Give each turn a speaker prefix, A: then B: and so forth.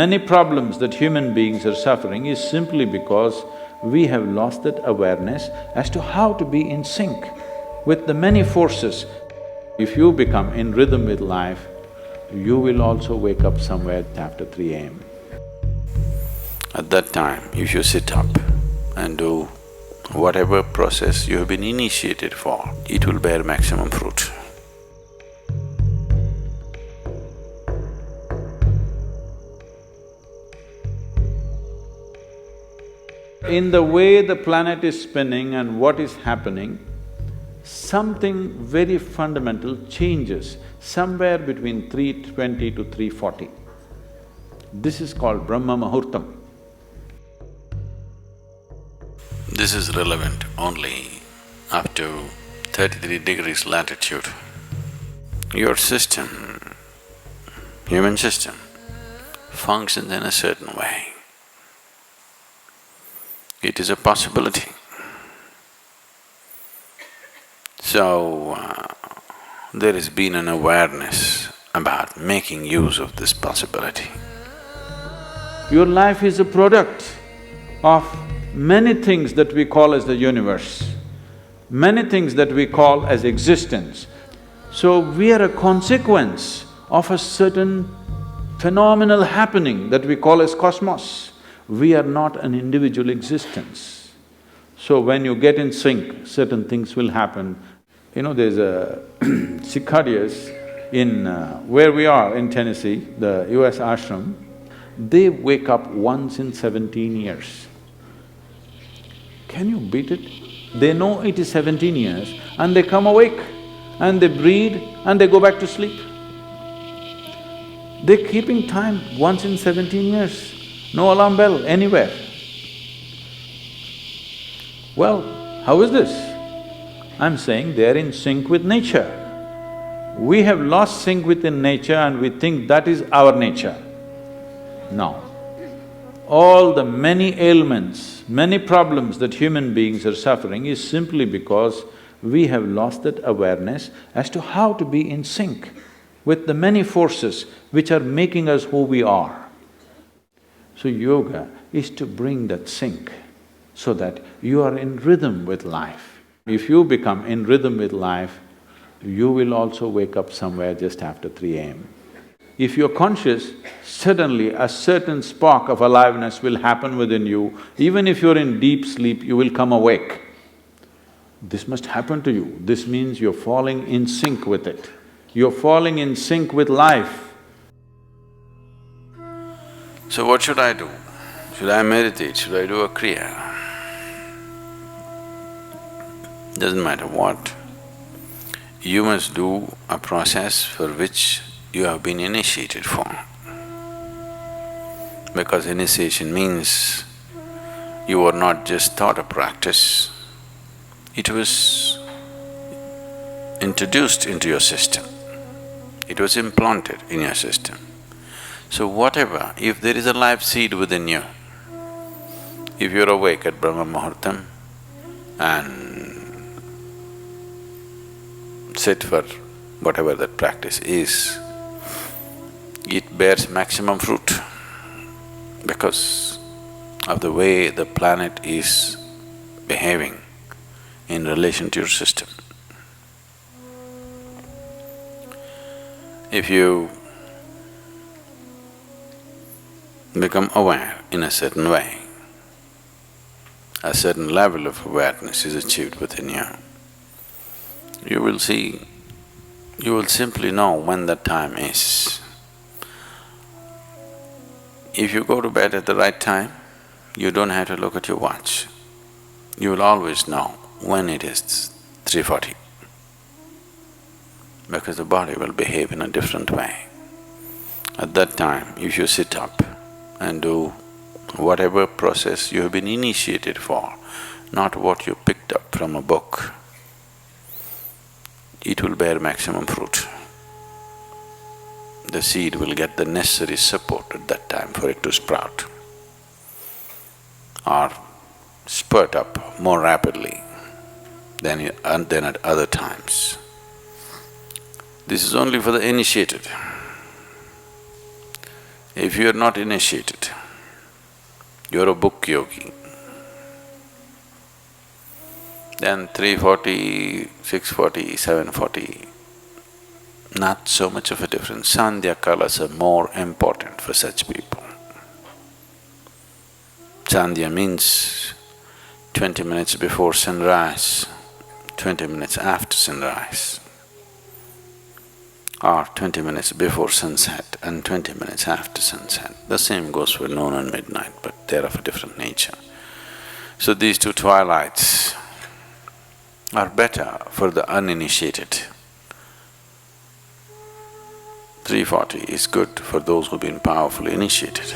A: many problems that human beings are suffering is simply because we have lost that awareness as to how to be in sync with the many forces. If you become in rhythm with life, you will also wake up somewhere after 3 a.m.
B: At that time, if you sit up and do whatever process you have been initiated for, it will bear maximum fruit.
A: In the way the planet is spinning and what is happening, something very fundamental changes somewhere between 3:20 to 3:40. This is called Brahma Muhurtam.
B: This is relevant only up to 33 degrees latitude. Your system, human system, functions in a certain way. It is a possibility. So, there has been an awareness about making use of this possibility.
A: Your life is a product of many things that we call as the universe, many things that we call as existence. So we are a consequence of a certain phenomenal happening that we call as cosmos. We are not an individual existence. So when you get in sync, certain things will happen. You know, there's a cicadas in where we are in Tennessee, the US ashram, they wake up once in 17 years. Can you beat it? They know it is 17 years and they come awake and they breathe and they go back to sleep. They're keeping time once in 17 years, no alarm bell anywhere. Well, how is this? I'm saying they're in sync with nature. We have lost sync within nature and we think that is our nature. No. All the many ailments, many problems that human beings are suffering is simply because we have lost that awareness as to how to be in sync with the many forces which are making us who we are. So yoga is to bring that sync so that you are in rhythm with life. If you become in rhythm with life, you will also wake up somewhere just after 3 a.m. If you're conscious, suddenly a certain spark of aliveness will happen within you. Even if you're in deep sleep, you will come awake. This must happen to you. This means you're falling in sync with it. You're falling in sync with life.
B: So what should I do? Should I meditate? Should I do a kriya? Doesn't matter what. You must do a process for which you have been initiated for. Because initiation means you were not just taught a practice, it was introduced into your system, it was implanted in your system. So whatever, if there is a life seed within you, if you're awake at Brahma Muhurtam and sit for whatever that practice is, it bears maximum fruit because of the way the planet is behaving in relation to your system. If you become aware in a certain way, a certain level of awareness is achieved within you, you will see, you will simply know when the time is. If you go to bed at the right time, you don't have to look at your watch. You will always know when it is 3:40, because the body will behave in a different way. At that time, if you sit up and do whatever process you have been initiated for, not what you picked up from a book, it will bear maximum fruit. The seed will get the necessary support at that time for it to sprout or spurt up more rapidly than at other times. This is only for the initiated. If you're not initiated, you're a book yogi, then 340, 640, 740, not so much of a difference. Sandhya kalas are more important for such people. Sandhya means 20 minutes before sunrise, 20 minutes after sunrise, or 20 minutes before sunset and 20 minutes after sunset. The same goes for noon and midnight, but they're of a different nature. So these two twilights are better for the uninitiated. 340 is good for those who've been powerfully initiated.